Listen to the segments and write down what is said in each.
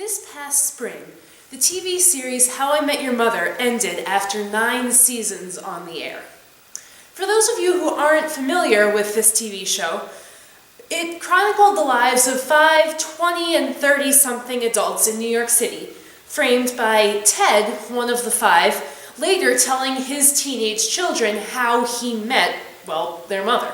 This past spring, the TV series How I Met Your Mother ended after 9 seasons on the air. For those of you who aren't familiar with this TV show, it chronicled the lives of 5 20 and 30-something adults in New York City, framed by Ted, one of the 5, later telling his teenage children how he met, well, their mother.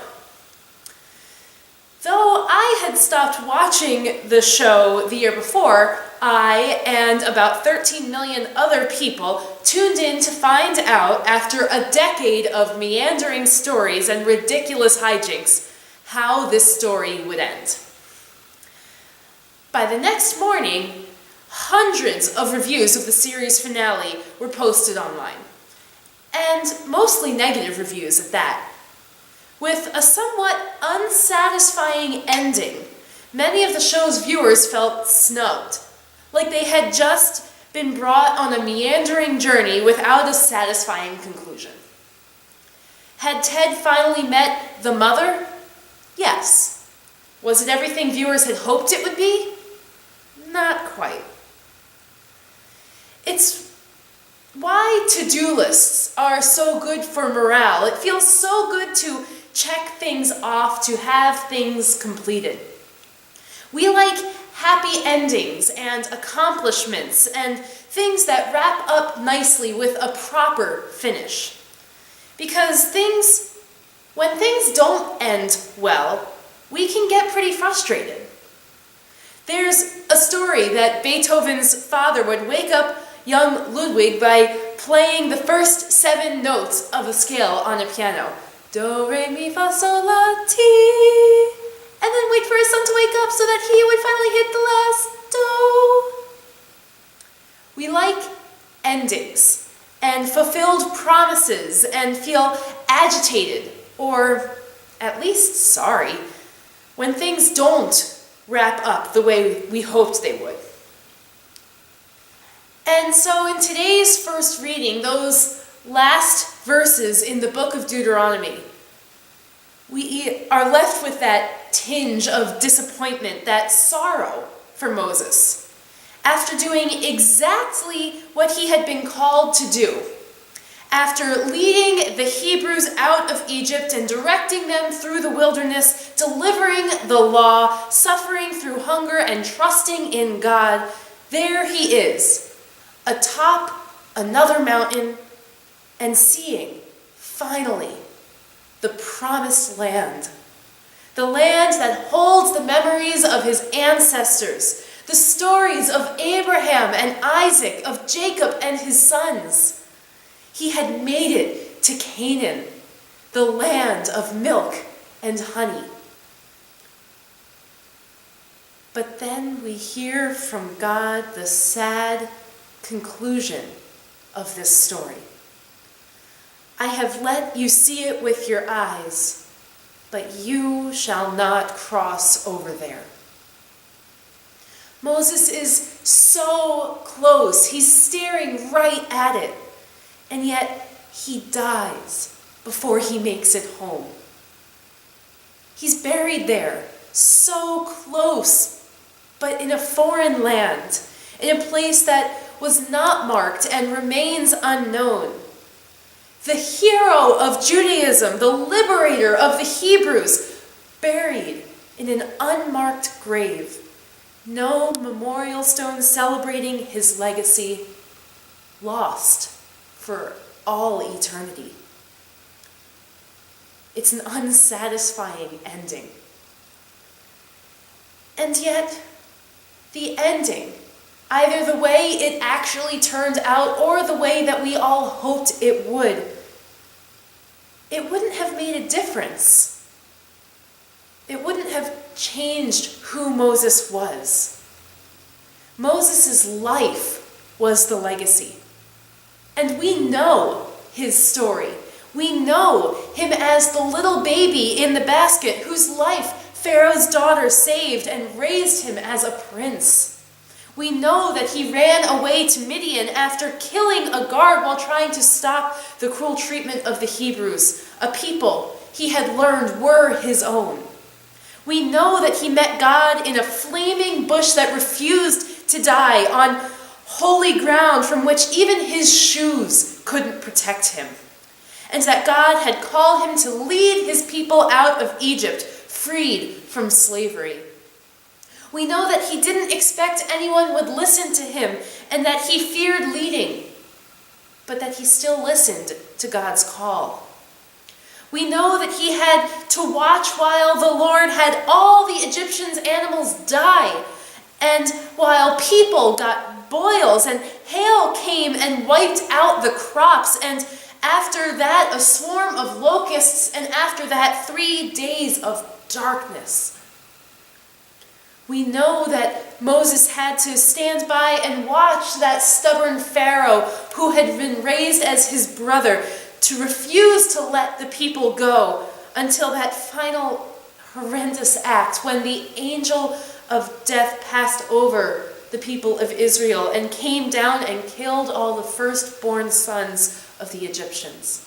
Though I had stopped watching the show the year before, I and about 13 million other people tuned in to find out, after a decade of meandering stories and ridiculous hijinks, how this story would end. By the next morning, hundreds of reviews of the series finale were posted online, and mostly negative reviews at that. With a somewhat unsatisfying ending, many of the show's viewers felt snubbed, like they had just been brought on a meandering journey without a satisfying conclusion. Had Ted finally met the mother? Yes. Was it everything viewers had hoped it would be? Not quite. It's why to-do lists are so good for morale. It feels so good to check things off, to have things completed. We like happy endings and accomplishments and things that wrap up nicely with a proper finish. Because when things don't end well, we can get pretty frustrated. There's a story that Beethoven's father would wake up young Ludwig by playing the first 7 notes of a scale on a piano. Do, re, mi, fa, sol, la, ti. And then wait for his son to wake up so that he would finally hit the last do. We like endings and fulfilled promises and feel agitated, or at least sorry, when things don't wrap up the way we hoped they would. And so in today's first reading, those last verses in the book of Deuteronomy, we are left with that tinge of disappointment, that sorrow for Moses, after doing exactly what he had been called to do, after leading the Hebrews out of Egypt and directing them through the wilderness, delivering the law, suffering through hunger, and trusting in God. There he is, atop another mountain, and seeing, finally, the promised land. The land that holds the memories of his ancestors, the stories of Abraham and Isaac, of Jacob and his sons. He had made it to Canaan, the land of milk and honey. But then we hear from God the sad conclusion of this story. I have let you see it with your eyes, but you shall not cross over there. Moses is so close. He's staring right at it, and yet he dies before he makes it home. He's buried there, so close, but in a foreign land, in a place that was not marked and remains unknown. The hero of Judaism, the liberator of the Hebrews, buried in an unmarked grave. No memorial stone celebrating his legacy, lost for all eternity. It's an unsatisfying ending. And yet, the ending, either the way it actually turned out or the way that we all hoped it wouldn't have made a difference. It wouldn't have changed who Moses was. Moses' life was the legacy. And we know his story. We know him as the little baby in the basket whose life Pharaoh's daughter saved and raised him as a prince. We know that he ran away to Midian after killing a guard while trying to stop the cruel treatment of the Hebrews, a people he had learned were his own. We know that he met God in a flaming bush that refused to die on holy ground from which even his shoes couldn't protect him, and that God had called him to lead his people out of Egypt, freed from slavery. We know that he didn't expect anyone would listen to him and that he feared leading, but that he still listened to God's call. We know that he had to watch while the Lord had all the Egyptians' animals die, and while people got boils and hail came and wiped out the crops, and after that a swarm of locusts, and after that 3 days of darkness. We know that Moses had to stand by and watch that stubborn Pharaoh, who had been raised as his brother, to refuse to let the people go until that final horrendous act when the angel of death passed over the people of Israel and came down and killed all the firstborn sons of the Egyptians.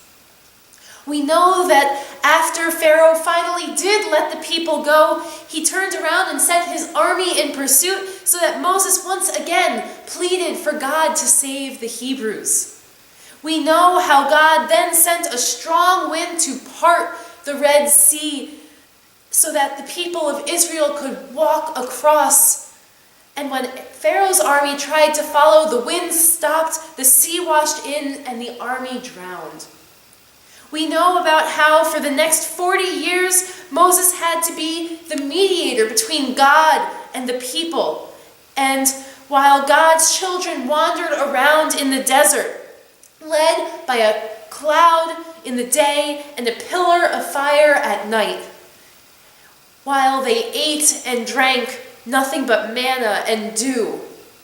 We know that after Pharaoh finally did let the people go, he turned around and sent his army in pursuit so that Moses once again pleaded for God to save the Hebrews. We know how God then sent a strong wind to part the Red Sea so that the people of Israel could walk across. And when Pharaoh's army tried to follow, the wind stopped, the sea washed in, and the army drowned. We know about how for the next 40 years, Moses had to be the mediator between God and the people. And while God's children wandered around in the desert, led by a cloud in the day and a pillar of fire at night, while they ate and drank nothing but manna and dew,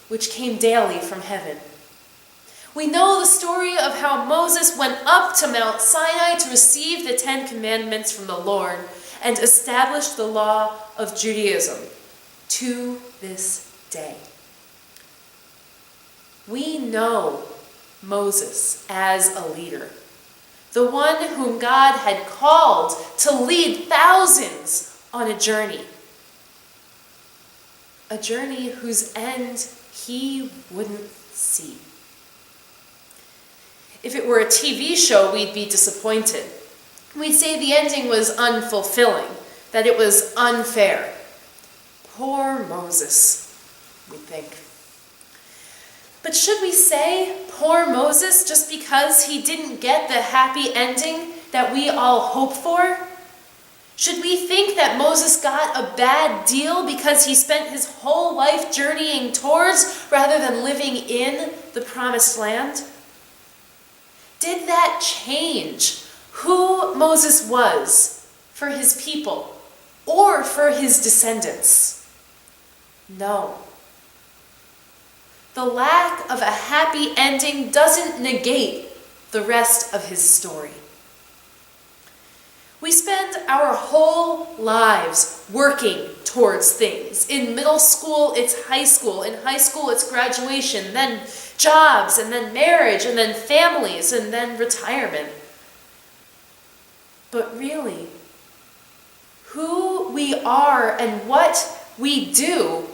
which came daily from heaven. We know the story of how Moses went up to Mount Sinai to receive the 10 Commandments from the Lord and established the law of Judaism to this day. We know Moses as a leader, the one whom God had called to lead thousands on a journey whose end he wouldn't see. If it were a TV show, we'd be disappointed. We'd say the ending was unfulfilling, that it was unfair. Poor Moses, we think. But should we say poor Moses just because he didn't get the happy ending that we all hope for? Should we think that Moses got a bad deal because he spent his whole life journeying towards rather than living in the promised land? Did that change who Moses was for his people or for his descendants? No. The lack of a happy ending doesn't negate the rest of his story. We spend our whole lives working towards things. In middle school, it's high school. In high school, it's graduation, then jobs, and then marriage, and then families, and then retirement. But really, who we are and what we do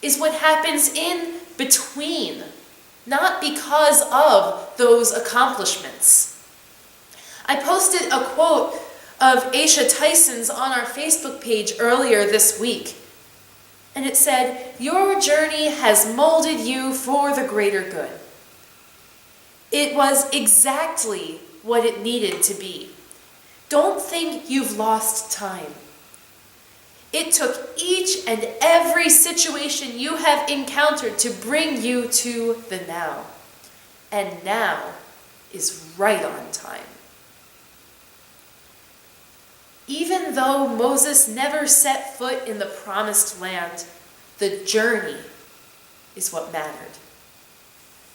is what happens in between, not because of those accomplishments. I posted a quote of Aisha Tyson's on our Facebook page earlier this week. And it said, "Your journey has molded you for the greater good." It was exactly what it needed to be. Don't think you've lost time. It took each and every situation you have encountered to bring you to the now. And now is right on time. Even though Moses never set foot in the promised land, the journey is what mattered.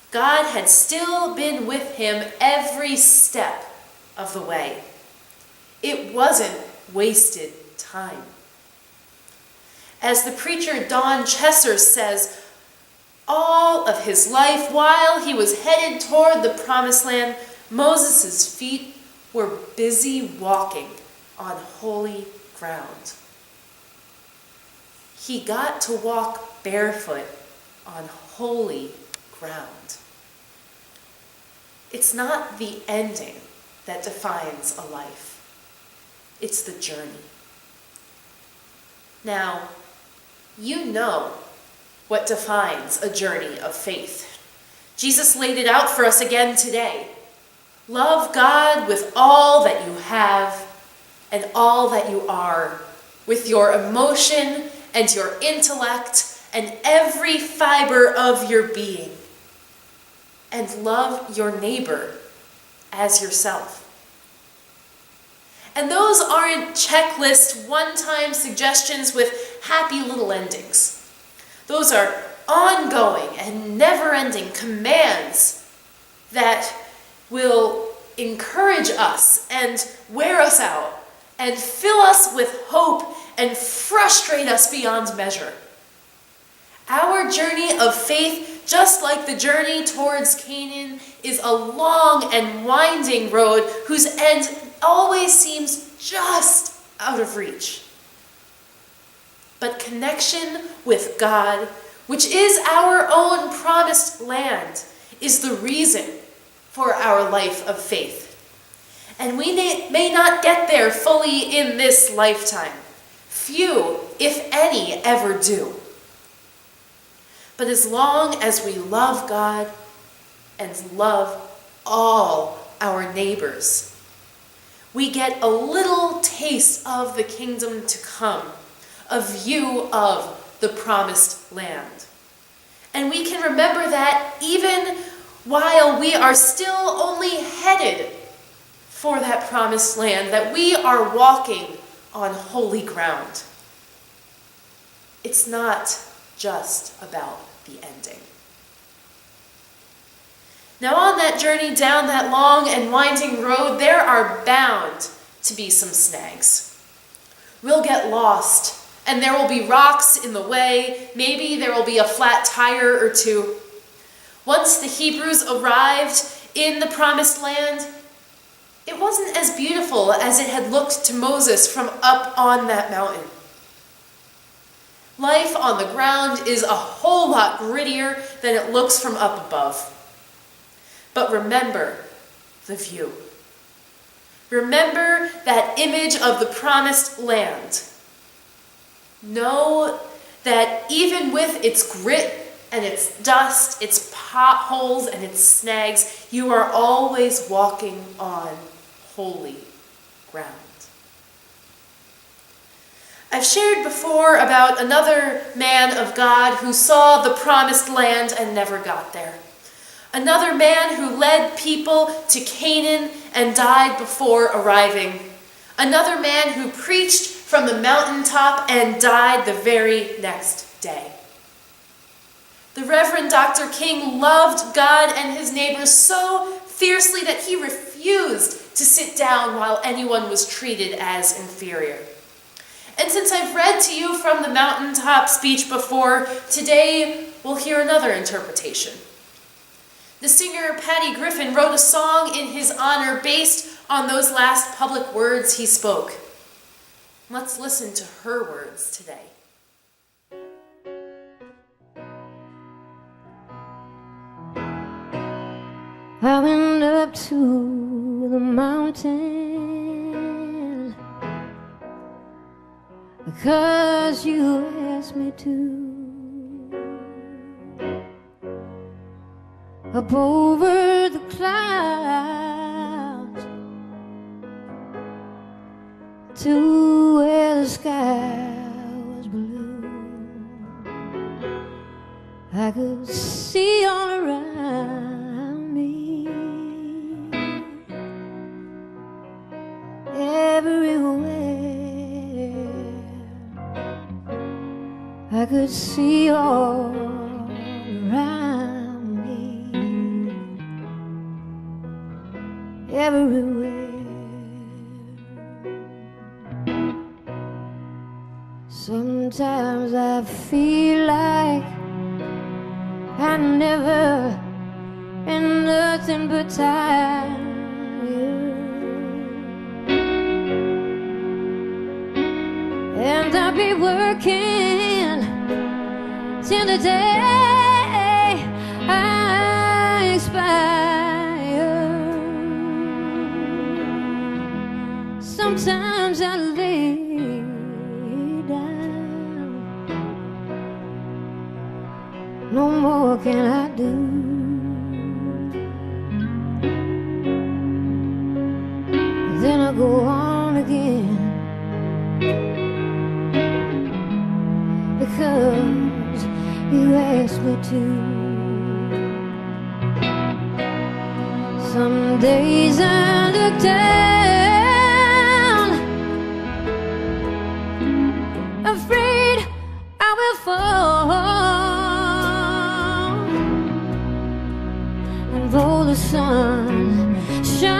God had still been with him every step of the way. It wasn't wasted time. As the preacher Don Chesser says, all of his life, while he was headed toward the promised land, Moses' feet were busy walking on holy ground. He got to walk barefoot on holy ground. It's not the ending that defines a life. It's the journey. Now, you know what defines a journey of faith. Jesus laid it out for us again today. Love God with all that you have and all that you are, with your emotion and your intellect and every fiber of your being. And love your neighbor as yourself. And those aren't checklist, one-time suggestions with happy little endings. Those are ongoing and never-ending commands that will encourage us and wear us out and fill us with hope and frustrate us beyond measure. Our journey of faith, just like the journey towards Canaan, is a long and winding road whose end always seems just out of reach. But connection with God, which is our own promised land, is the reason for our life of faith. And we may not get there fully in this lifetime. Few, if any, ever do. But as long as we love God and love all our neighbors, we get a little taste of the kingdom to come, a view of the promised land. And we can remember that even while we are still only headed for that promised land, that we are walking on holy ground. It's not just about the ending. Now, on that journey down that long and winding road, there are bound to be some snags. We'll get lost, and there will be rocks in the way. Maybe there will be a flat tire or two. Once the Hebrews arrived in the promised land, it wasn't as beautiful as it had looked to Moses from up on that mountain. Life on the ground is a whole lot grittier than it looks from up above. But remember the view. Remember that image of the promised land. Know that even with its grit and its dust, its potholes and its snags, you are always walking on holy ground. I've shared before about another man of God who saw the promised land and never got there. Another man who led people to Canaan and died before arriving. Another man who preached from the mountaintop and died the very next day. The Reverend Dr. King loved God and his neighbors so fiercely that he refused to sit down while anyone was treated as inferior. And since I've read to you from the mountaintop speech before, today we'll hear another interpretation. The singer Patty Griffin wrote a song in his honor based on those last public words he spoke. Let's listen to her words today. I went up to the mountain because you asked me to. Up over the clouds to where the sky was blue. I could see all around me, everywhere. I could see all around everywhere. Sometimes I feel like I never am nothing but tired. And I'll be working till the day Sometimes I lay down. No more can I do. Then I go on again, because you asked me to. Some days I look down, afraid I will fall, and though the sun shines,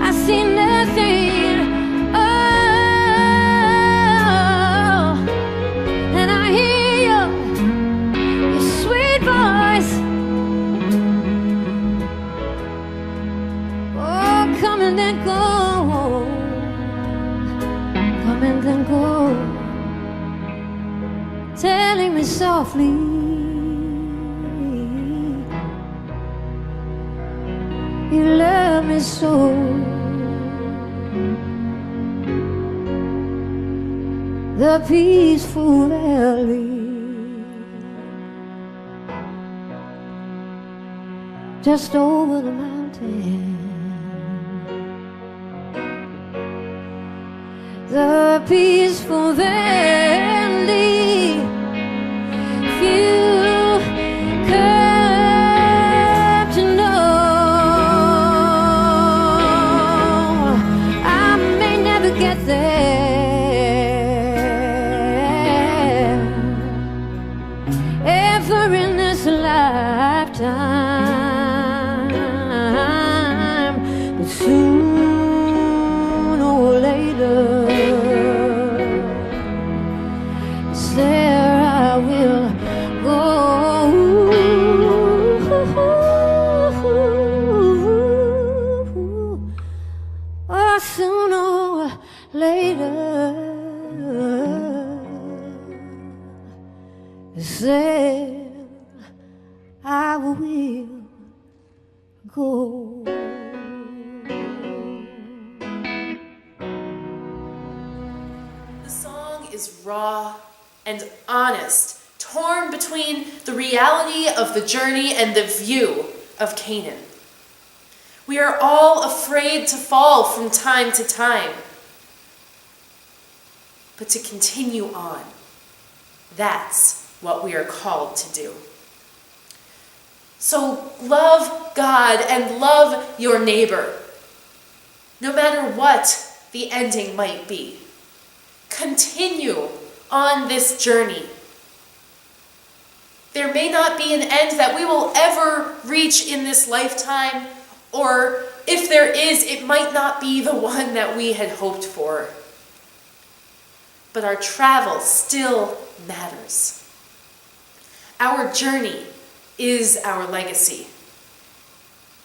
I see nothing. Oh, and I hear your sweet voice. Oh, come and then go, come and then go, telling me softly, you love me so. The peaceful valley, just over the mountain. The peaceful valley, if you come to know, I may never get there, ever in this lifetime, but soon or later, there I will go. Or sooner or later, there I will go. The song is raw and honest, torn between the reality of the journey and the view of Canaan. We are all afraid to fall from time to time, but to continue on, that's what we are called to do. So love God and love your neighbor, no matter what the ending might be. Continue on this journey. There may not be an end that we will ever reach in this lifetime, or if there is, it might not be the one that we had hoped for. But our travel still matters. Our journey is our legacy.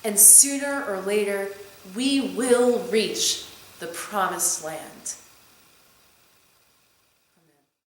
And sooner or later, we will reach the promised land.